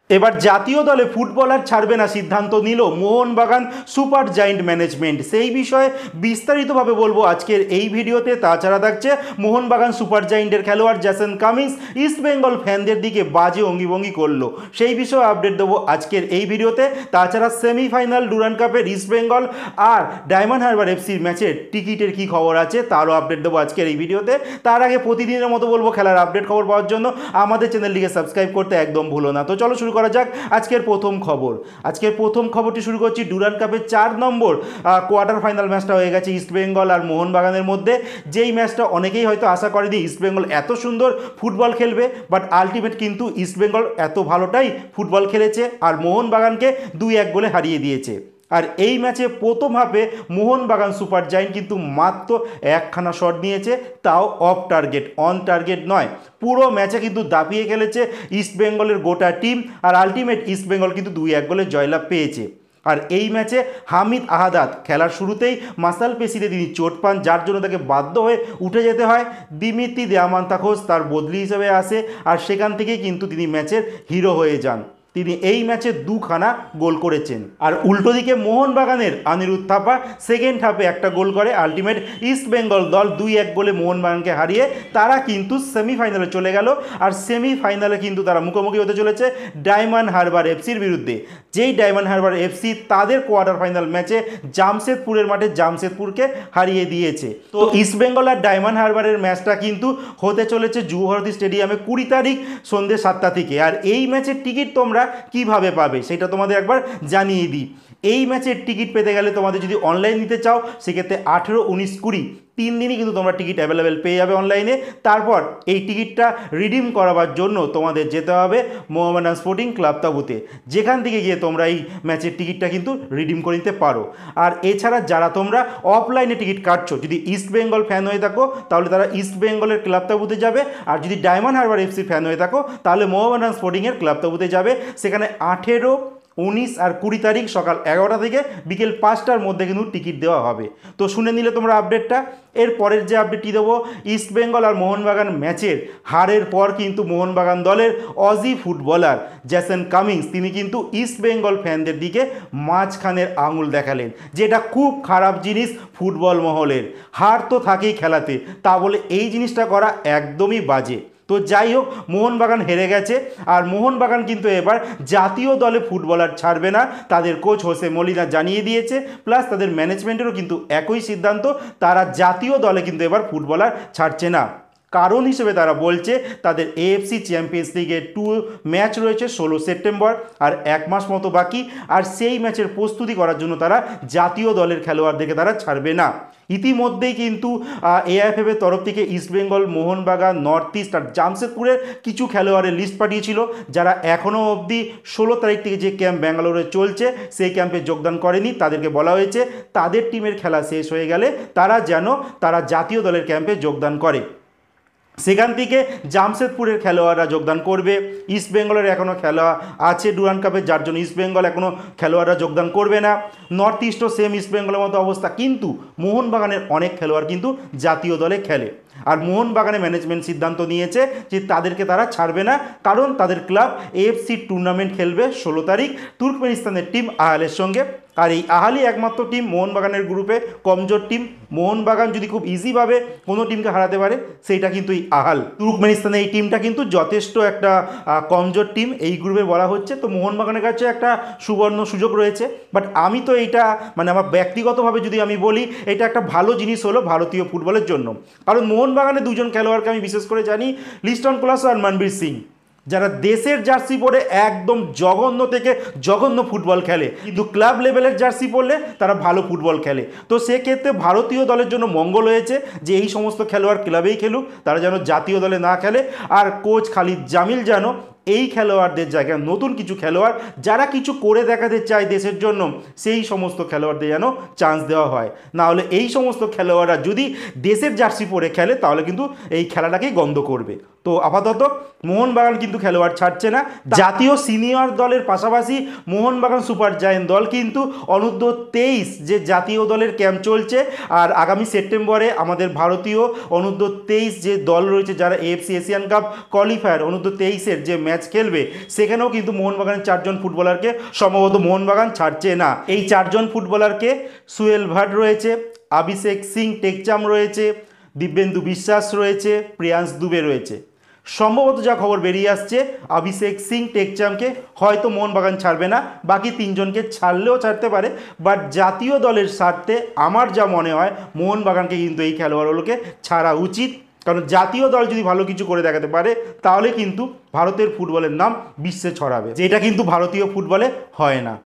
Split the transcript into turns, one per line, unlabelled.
এবার জাতীয় দলে ফুটবলার ছাড়বে না সিদ্ধান্ত নিল মোহনবাগান সুপার জায়েন্ট ম্যানেজমেন্ট। সেই বিষয়ে বিস্তারিতভাবে বলবো আজকের এই ভিডিওতে। তাছাড়া থাকছে মোহনবাগান সুপার জায়েন্টের খেলোয়াড় জেসন কামিন্স ইস্টবেঙ্গল ফ্যানদের দিকে বাজে অঙ্গিভঙ্গি করলো, সেই বিষয়ে আপডেট দেবো আজকের এই ভিডিওতে। তাছাড়া সেমিফাইনাল ডুরান্ড কাপের ইস্টবেঙ্গল আর ডায়মন্ড হারবার এফসির ম্যাচের টিকিটের কী খবর আছে তারও আপডেট দেবো আজকের এই ভিডিওতে। তার আগে প্রতিদিনের মতো বলবো খেলার আপডেট খবর পাওয়ার জন্য আমাদের চ্যানেলটিকে সাবস্ক্রাইব করতে একদম ভুলো না। তো চলো শুরু করা যাক আজকের প্রথম খবর। আজকের প্রথম খবরটি শুরু করছি ডুরান্ড কাপের 4 নম্বর কোয়ার্টার ফাইনাল ম্যাচটা হয়ে গেছে ইস্টবেঙ্গল আর মোহনবাগানের মধ্যে। যেই ম্যাচটা অনেকেই হয়তো আশা করেনি ইস্টবেঙ্গল এত সুন্দর ফুটবল খেলবে, বাট আলটিমেট কিন্তু ইস্টবেঙ্গল এত ভালোটাই ফুটবল খেলেছে আর মোহনবাগানকে 2-1 গোলে হারিয়ে দিয়েছে। আর এই ম্যাচে প্রথম হাফে মোহনবাগান সুপার জায়েন্ট কিন্তু মাত্র একখানা শট নিয়েছে, তাও অফ টার্গেট, অন টার্গেট নয়। পুরো ম্যাচে কিন্তু দাপিয়ে খেলেছে ইস্টবেঙ্গলের গোটা টিম আর আলটিমেট ইস্টবেঙ্গল কিন্তু 2-1 গোলে জয়লাভ পেয়েছে। আর এই ম্যাচে হামিদ আহাদাত খেলার শুরুতেই মাসাল পেশিতে তিনি চোট পান, যার জন্য তাকে বাধ্য হয়ে উঠে যেতে হয়। দিমিত্রি দিয়ামান্তাখোস তার বদলি হিসেবে আসে আর সেখান থেকেই কিন্তু তিনি ম্যাচের হিরো হয়ে যান। তিনি এই ম্যাচে 2খানা গোল করেছেন। আর উল্টো দিকে মোহনবাগানের অনিরুদ্ধ থাপা সেকেন্ড হাফে একটা গোল করে আলটিমেট ইস্টবেঙ্গল দল 2-1 গোলে মোহনবাগানকে হারিয়ে তারা কিন্তু সেমিফাইনালে চলে গেল। আর সেমিফাইনালে কিন্তু তারা মুখোমুখি হতে চলেছে ডায়মন্ড হারবার এফসির বিরুদ্ধে। যেই ডায়মন্ড হারবার এফসি তাদের কোয়ার্টার ফাইনাল ম্যাচে জামশেদপুরের মাঠে জামশেদপুরকে হারিয়ে দিয়েছে। তো ইস্টবেঙ্গল আর ডায়মন্ড হারবারের ম্যাচটা কিন্তু হতে চলেছে যুবভারতী স্টেডিয়ামে 20 তারিখ সন্ধ্যে 7টা থেকে। আর এই ম্যাচের টিকিট তোমরা কিভাবে পাবে সেটা তোমাদের একবার জানিয়ে দিই। এই ম্যাচের টিকিট পেতে গেলে তোমাদের যদি অনলাইন নিতে চাও সেক্ষেত্রে 18, 19, 20 3 দিনই কিন্তু তোমরা টিকিট অ্যাভেলেবেল পেয়ে যাবে অনলাইনে। তারপর এই টিকিটটা রিডিম করাবার জন্য তোমাদের যেতে হবে মোহামেডান স্পোর্টিং ক্লাব তাঁবুতে, যেখান থেকে গিয়ে তোমরা এই ম্যাচের টিকিটটা কিন্তু রিডিম করে নিতে পারো। আর এছাড়া যারা তোমরা অফলাইনে টিকিট কাটছো, যদি ইস্টবেঙ্গল ফ্যান হয়ে থাকো তাহলে তারা ইস্টবেঙ্গলের ক্লাব তাঁবুতে যাবে, আর যদি ডায়মন্ড হারবার এফসি ফ্যান হয়ে থাকো তাহলে মোহামেডান স্পোর্টিংয়ের ক্লাব তাঁবুতে যাবে। সেখানে 18, 19 আর 20 তারিখ সকাল 11টা থেকে বিকেল 5টার মধ্যে কিন্তু টিকিট দেওয়া হবে। তো শুনে নিলে তোমরা আপডেটটা। এর পরের যে আপডেটটি দেবো, ইস্টবেঙ্গল আর মোহনবাগান ম্যাচের হারের পর কিন্তু মোহনবাগান দলের অজি ফুটবলার জেসন কামিন্স তিনি কিন্তু ইস্টবেঙ্গল ফ্যানদের দিকে মাঝখানের আঙুল দেখালেন, যেটা খুব খারাপ জিনিস ফুটবল মহলের। হার তো থাকেই খেলাতে, তা বলে এই জিনিসটা করা একদমই বাজে। তো যাই হোক, মোহনবাগান হেরে গেছে আর মোহনবাগান কিন্তু এবার জাতীয় দলে ফুটবলার ছাড়বে না, তাদের কোচ হোসে মলিনা জানিয়ে দিয়েছে। প্লাস তাদের ম্যানেজমেন্টেরও কিন্তু একই সিদ্ধান্ত, তারা জাতীয় দলে কিন্তু এবার ফুটবলার ছাড়ছে না। কারণ হিসেবে তারা বলছে তাদের এএফসি চ্যাম্পিয়ন্স লিগের 2 ম্যাচ রয়েছে 16 সেপ্টেম্বর আর 1 মাস মতো বাকি। আর সেই ম্যাচের প্রস্তুতি করার জন্য তারা জাতীয় দলের খেলোয়াড়দেরকে তারা ছাড়বে না। ইতিমধ্যেই কিন্তু এআইএফএফের তরফ থেকে ইস্টবেঙ্গল, মোহনবাগান, নর্থ ইস্ট আর জামশেদপুরের কিছু খেলোয়াড়ের লিস্ট পাঠিয়েছিল, যারা এখনও অবধি 16 তারিখ থেকে যে ক্যাম্প ব্যাঙ্গালোরে চলছে সেই ক্যাম্পে যোগদান করেনি। তাদেরকে বলা হয়েছে তাদের টিমের খেলা শেষ হয়ে গেলে তারা জাতীয় দলের ক্যাম্পে যোগদান করে। সেখান থেকে জামশেদপুরের খেলোয়াড়রা যোগদান করবে। ইস্টবেঙ্গলের এখনও খেলা আছে ডুরান্ড কাপে, যার জন্য ইস্টবেঙ্গল এখনও খেলোয়াড়রা যোগদান করবে না। নর্থ ইস্টও সেম ইস্টবেঙ্গলের মতো অবস্থা, কিন্তু মোহনবাগানের অনেক খেলোয়াড় কিন্তু জাতীয় দলে খেলে। আর মোহনবাগানের ম্যানেজমেন্ট সিদ্ধান্ত নিয়েছে যে তাদেরকে তারা ছাড়বে না, কারণ তাদের ক্লাব এএফসি টুর্নামেন্ট খেলবে 16 তারিখ তুর্কমেনিস্তানের টিম আহালের সঙ্গে। আর এই আহালি একমাত্র টিম মোহনবাগানের গ্রুপে কমজোর টিম। মোহনবাগান যদি খুব ইজিভাবে কোনো টিমকে হারাতে পারে সেইটা কিন্তু এই আহাল তুর্কমেনিস্তানের এই টিমটা কিন্তু যথেষ্ট একটা কমজোর টিম এই গ্রুপে বলা হচ্ছে। তো মোহনবাগানের কাছে একটা সুবর্ণ সুযোগ রয়েছে। বাট আমি তো এইটা আমার ব্যক্তিগতভাবে যদি আমি বলি, এটা একটা ভালো জিনিস হলো ভারতীয় ফুটবলের জন্য। কারণ মোহনবাগানের 2জন খেলোয়াড়কে আমি বিশেষ করে জানি, লিস্টন কোলাসো আর মনবীর সিং, যারা দেশের জার্সি পরে একদম জঘন্য থেকে জঘন্য ফুটবল খেলে, কিন্তু ক্লাব লেভেলের জার্সি পরলে তারা ভালো ফুটবল খেলে। তো সেক্ষেত্রে ভারতীয় দলের জন্য মঙ্গল হয়েছে যে এই সমস্ত খেলোয়াড় ক্লাবেই খেলুক, তারা যেন জাতীয় দলে না খেলে। আর কোচ খালিদ জামিল যেন এই খেলোয়াড়দের জায়গায় নতুন কিছু খেলোয়াড় যারা কিছু করে দেখাতে চায় দেশের জন্য, সেই সমস্ত খেলোয়াড়দের যেন চান্স দেওয়া হয়। না হলে এই সমস্ত খেলোয়াড়রা যদি দেশের জার্সি পরে খেলে তাহলে কিন্তু এই খেলাটাকেই গন্ধ করবে। তো আপাতত মোহনবাগান কিন্তু খেলোয়াড় ছাড়ছে না। জাতীয় সিনিয়র দলের পাশাপাশি মোহনবাগান সুপার জায়েন্ট দল কিন্তু অনূর্ধ্ব 23 যে জাতীয় দলের ক্যাম্প চলছে, আর আগামী সেপ্টেম্বরে আমাদের ভারতীয় অনূর্ধ্ব 23 যে দল রয়েছে যারা এএফসি এশিয়ান কাপ কোয়ালিফায়ার অনূর্ধ্ব 23-এর যে ম্যাচ ম্যাচ খেলবে, সেখানেও কিন্তু মোহনবাগানের 4জন ফুটবলারকে সম্ভবত মোহনবাগান ছাড়ছে না। এই 4জন ফুটবলারকে সুহেল ভাট রয়েছে, অভিষেক সিং টেকচাম রয়েছে, দিব্যেন্দু বিশ্বাস রয়েছে, প্রিয়াংশ দুবে রয়েছে। সম্ভবত যা খবর বেরিয়ে আসছে, অভিষেক সিং টেকচামকে হয়তো মোহনবাগান ছাড়বে না, বাকি 3জনকে ছাড়লেও ছাড়তে পারে। বাট জাতীয় দলের স্বার্থে আমার যা মনে হয় মোহনবাগানকে কিন্তু এই খেলোয়াড়গুলোকে ছাড়া উচিত, কারণ জাতীয় দল যদি ভালো কিছু করে দেখাতে পারে তাহলে কিন্তু ভারতের ফুটবলের নাম বিশ্বে ছড়াবে, যেটা কিন্তু ভারতীয় ফুটবলে হয় না।